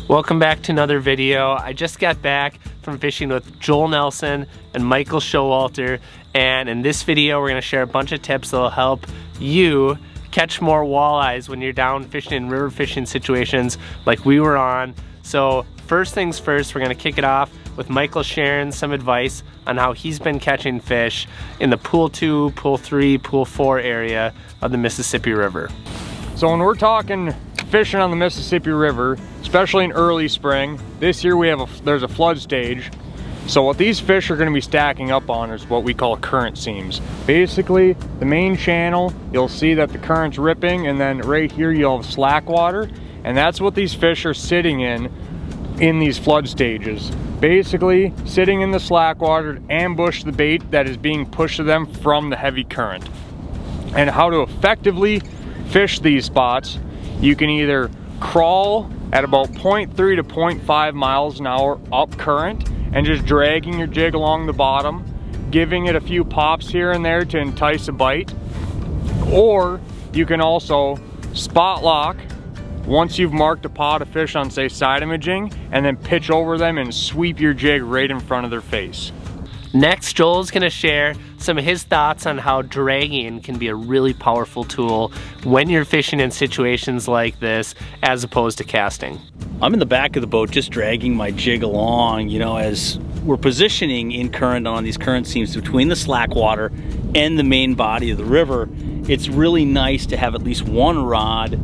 Welcome back to another video. I just got back from fishing with Joel Nelson and Michael Showalter, and in this video we're going to share a bunch of tips that will help you catch more walleyes when you're down fishing in river fishing situations like we were on. So first things first, we're going to kick it off with Michael sharing some advice on how he's been catching fish in the Pool 2, Pool 3, Pool 4 area of the Mississippi River. So when we're talking fishing on the Mississippi River, especially in early spring, this year there's a flood stage. So what these fish are going to be stacking up on is what we call current seams. Basically, the main channel, you'll see that the current's ripping, and then right here you'll have slack water, and that's what these fish are sitting in these flood stages. Basically, sitting in the slack water to ambush the bait that is being pushed to them from the heavy current. And how to effectively fish these spots: you can either crawl at about 0.3 to 0.5 miles an hour up current and just dragging your jig along the bottom, giving it a few pops here and there to entice a bite. Or you can also spot lock once you've marked a pot of fish on, say, side imaging, and then pitch over them and sweep your jig right in front of their face. Next, Joel's gonna share some of his thoughts on how dragging can be a really powerful tool when you're fishing in situations like this, as opposed to casting. I'm in the back of the boat just dragging my jig along, you know, as we're positioning in current on these current seams between the slack water and the main body of the river. It's really nice to have at least one rod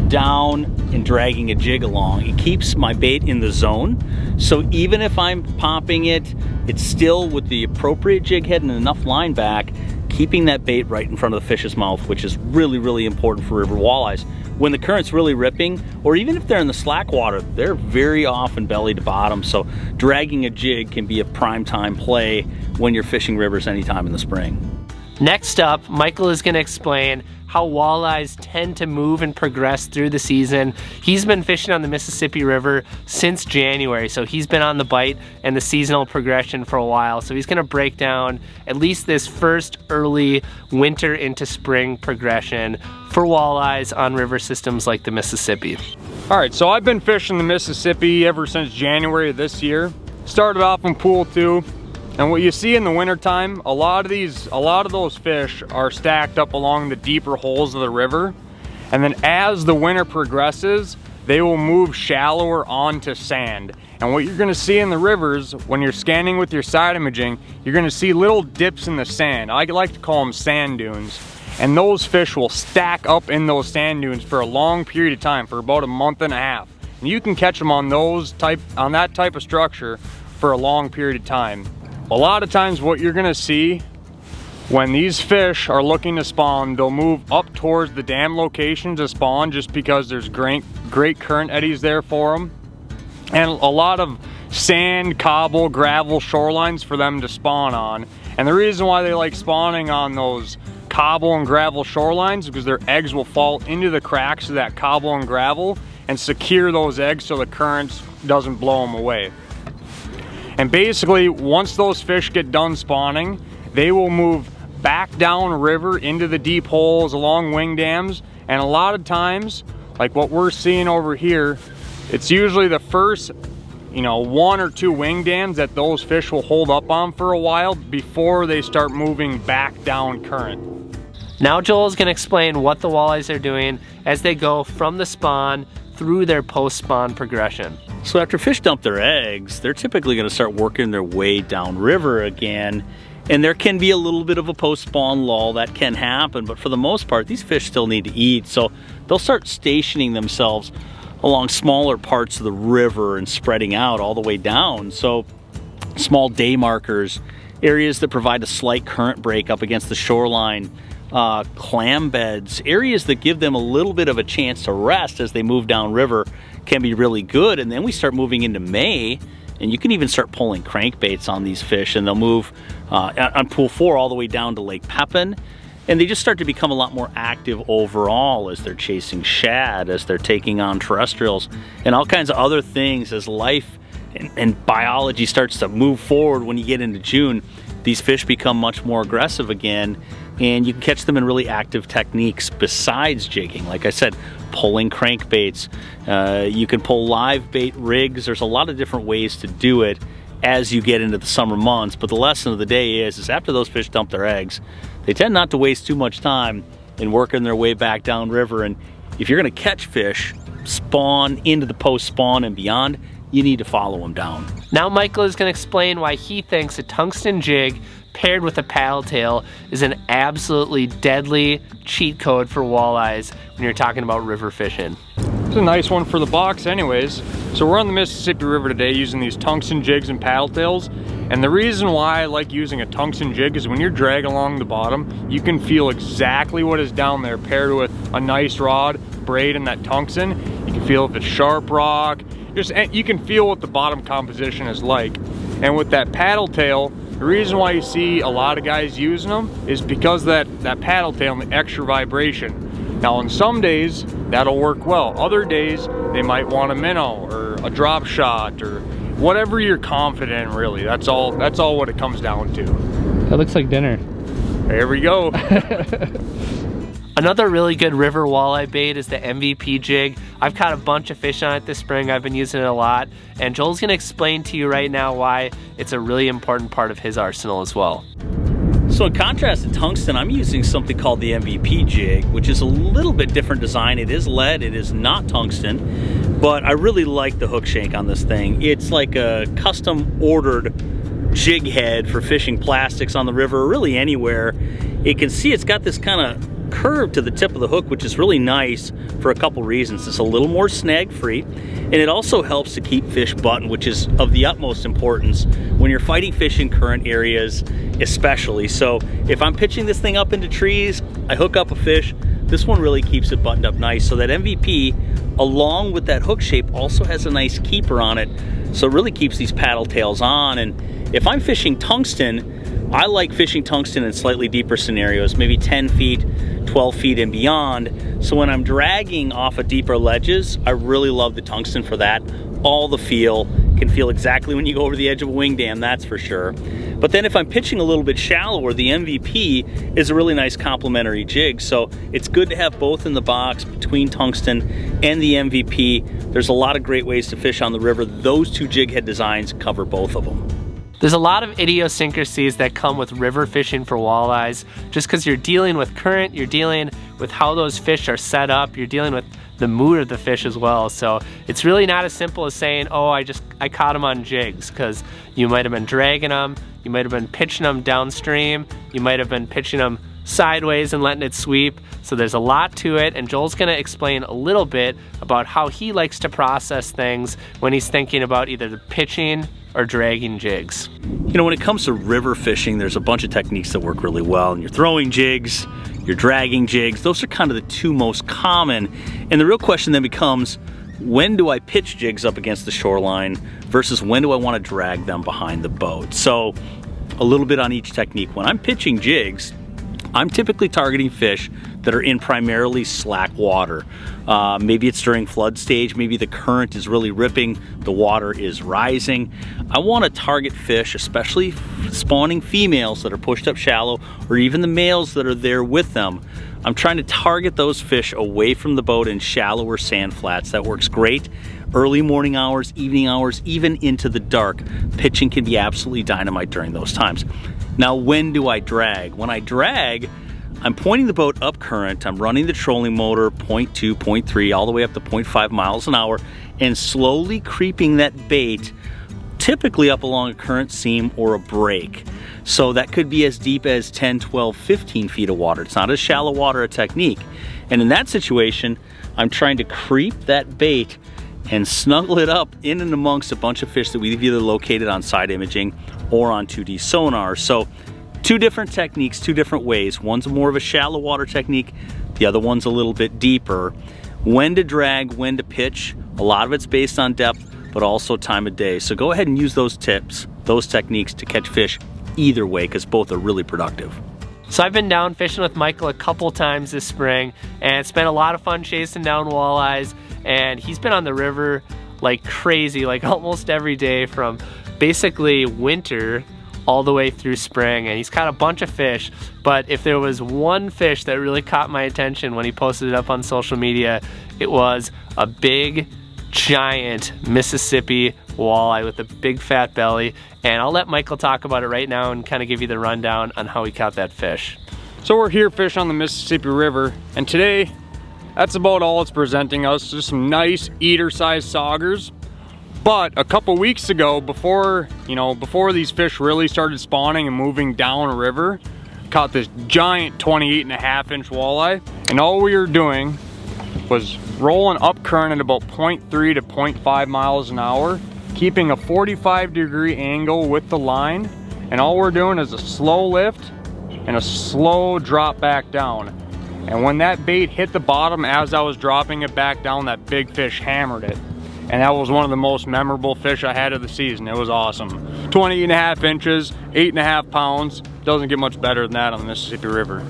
down and dragging a jig along. It keeps my bait in the zone, so even if I'm popping it, it's still with the appropriate jig head and enough line back, keeping that bait right in front of the fish's mouth, which is really, really important for river walleyes. When the current's really ripping, or even if they're in the slack water, they're very often belly to bottom, so dragging a jig can be a prime time play when you're fishing rivers anytime in the spring. Next up, Michael is going to explain how walleyes tend to move and progress through the season. He's been fishing on the Mississippi River since January, so he's been on the bite and the seasonal progression for a while. So he's going to break down at least this first early winter into spring progression for walleyes on river systems like the Mississippi. All right, so I've been fishing the Mississippi ever since January of this year. Started off in Pool 2. And what you see in the wintertime, a lot of those fish are stacked up along the deeper holes of the river. And then as the winter progresses, they will move shallower onto sand. And what you're gonna see in the rivers, when you're scanning with your side imaging, you're gonna see little dips in the sand. I like to call them sand dunes. And those fish will stack up in those sand dunes for a long period of time, for about a month and a half. And you can catch them on that type of structure for a long period of time. A lot of times what you're gonna see when these fish are looking to spawn, they'll move up towards the dam location to spawn just because there's great current eddies there for them. And a lot of sand, cobble, gravel shorelines for them to spawn on. And the reason why they like spawning on those cobble and gravel shorelines is because their eggs will fall into the cracks of that cobble and gravel and secure those eggs so the current doesn't blow them away. And basically, once those fish get done spawning, they will move back down river into the deep holes along wing dams. And a lot of times, like what we're seeing over here, it's usually the first, 1 or 2 wing dams that those fish will hold up on for a while before they start moving back down current. Now Joel's going to explain what the walleyes are doing as they go from the spawn through their post-spawn progression. So after fish dump their eggs, they're typically going to start working their way downriver again, and there can be a little bit of a post-spawn lull that can happen, but for the most part, these fish still need to eat, so they'll start stationing themselves along smaller parts of the river and spreading out all the way down. So small day markers, areas that provide a slight current break up against the shoreline, clam beds, areas that give them a little bit of a chance to rest as they move downriver can be really good. And then we start moving into May, and you can even start pulling crankbaits on these fish, and they'll move on Pool 4 all the way down to Lake Pepin, and they just start to become a lot more active overall as they're chasing shad, as they're taking on terrestrials, and all kinds of other things as life and biology starts to move forward. When you get into June, these fish become much more aggressive again, and you can catch them in really active techniques besides jigging. Like I said, pulling crankbaits, you can pull live bait rigs. There's a lot of different ways to do it as you get into the summer months. But the lesson of the day is after those fish dump their eggs, they tend not to waste too much time in working their way back downriver. And if you're gonna catch fish, spawn into the post spawn and beyond, you need to follow them down. Now Michael is going to explain why he thinks a tungsten jig paired with a paddle tail is an absolutely deadly cheat code for walleyes when you're talking about river fishing. It's a nice one for the box anyways. So we're on the Mississippi River today using these tungsten jigs and paddle tails. And the reason why I like using a tungsten jig is when you're dragging along the bottom, you can feel exactly what is down there paired with a nice rod, braid, and that tungsten. You can feel if it's sharp rock, you can feel what the bottom composition is like. And with that paddle tail, the reason why you see a lot of guys using them is because that paddle tail and the extra vibration. Now on some days, that'll work well. Other days, they might want a minnow or a drop shot or whatever you're confident in, really. That's all what it comes down to. That looks like dinner. There we go. Another really good river walleye bait is the MVP jig. I've caught a bunch of fish on it this spring. I've been using it a lot. And Joel's gonna explain to you right now why it's a really important part of his arsenal as well. So in contrast to tungsten, I'm using something called the MVP jig, which is a little bit different design. It is lead, it is not tungsten, but I really like the hook shank on this thing. It's like a custom ordered jig head for fishing plastics on the river, or really anywhere. You can see it's got this kind of curve to the tip of the hook, which is really nice for a couple reasons. It's a little more snag free, and it also helps to keep fish buttoned, which is of the utmost importance when you're fighting fish in current areas especially. So if I'm pitching this thing up into trees, I hook up a fish, this one really keeps it buttoned up nice. So that MVP, along with that hook shape, also has a nice keeper on it, so it really keeps these paddle tails on. And if I'm fishing tungsten, I like fishing tungsten in slightly deeper scenarios, maybe 10 feet, 12 feet and beyond. So when I'm dragging off of deeper ledges, I really love the tungsten for that. All the feel, can feel exactly when you go over the edge of a wing dam, that's for sure. But then if I'm pitching a little bit shallower, the MVP is a really nice complementary jig. So it's good to have both in the box between tungsten and the MVP. There's a lot of great ways to fish on the river. Those two jig head designs cover both of them. There's a lot of idiosyncrasies that come with river fishing for walleyes. Just because you're dealing with current, you're dealing with how those fish are set up, you're dealing with the mood of the fish as well. So it's really not as simple as saying, oh, I caught them on jigs, because you might have been dragging them, you might have been pitching them downstream, you might have been pitching them sideways and letting it sweep. So there's a lot to it, and Joel's gonna explain a little bit about how he likes to process things when he's thinking about either the pitching or dragging jigs. You know, when it comes to river fishing, there's a bunch of techniques that work really well. And you're throwing jigs, you're dragging jigs. Those are kind of the two most common. And the real question then becomes, when do I pitch jigs up against the shoreline versus when do I want to drag them behind the boat? So a little bit on each technique. When I'm pitching jigs, I'm typically targeting fish that are in primarily slack water. Maybe it's during flood stage, maybe the current is really ripping, the water is rising. I want to target fish, especially spawning females that are pushed up shallow, or even the males that are there with them. I'm trying to target those fish away from the boat in shallower sand flats. That works great. Early morning hours, evening hours, even into the dark. Pitching can be absolutely dynamite during those times. Now, when do I drag? When I drag, I'm pointing the boat up current, I'm running the trolling motor 0.2, 0.3, all the way up to 0.5 miles an hour, and slowly creeping that bait, typically up along a current seam or a break. So that could be as deep as 10, 12, 15 feet of water. It's not as shallow water a technique. And in that situation, I'm trying to creep that bait and snuggle it up in and amongst a bunch of fish that we've either located on side imaging or on 2D sonar. So two different techniques, two different ways. One's more of a shallow water technique, the other one's a little bit deeper. When to drag, when to pitch, a lot of it's based on depth, but also time of day. So go ahead and use those tips, those techniques to catch fish either way, because both are really productive. So I've been down fishing with Michael a couple times this spring, and it's been a lot of fun chasing down walleyes, and he's been on the river like crazy, like almost every day from basically winter all the way through spring, and he's caught a bunch of fish. But if there was one fish that really caught my attention when he posted it up on social media, it was a big, giant Mississippi walleye with a big fat belly. And I'll let Michael talk about it right now and kind of give you the rundown on how he caught that fish. So we're here fishing on the Mississippi River, and today that's about all it's presenting us, just some nice eater-sized saugers. But a couple weeks ago, before these fish really started spawning and moving down river, caught this giant 28.5-inch walleye, and all we were doing was rolling up current at about 0.3 to 0.5 miles an hour, keeping a 45-degree angle with the line, and all we're doing is a slow lift and a slow drop back down. And when that bait hit the bottom as I was dropping it back down, that big fish hammered it. And that was one of the most memorable fish I had of the season. It was awesome. 28.5 inches, 8.5 pounds. Doesn't get much better than that on the Mississippi River.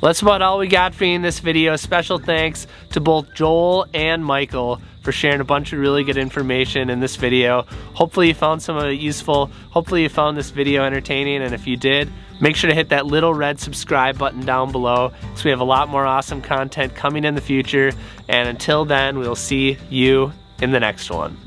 Well, that's about all we got for you in this video. Special thanks to both Joel and Michael for sharing a bunch of really good information in this video. Hopefully you found some of it useful. Hopefully you found this video entertaining, and if you did, make sure to hit that little red subscribe button down below, so we have a lot more awesome content coming in the future. And until then, we'll see you in the next one.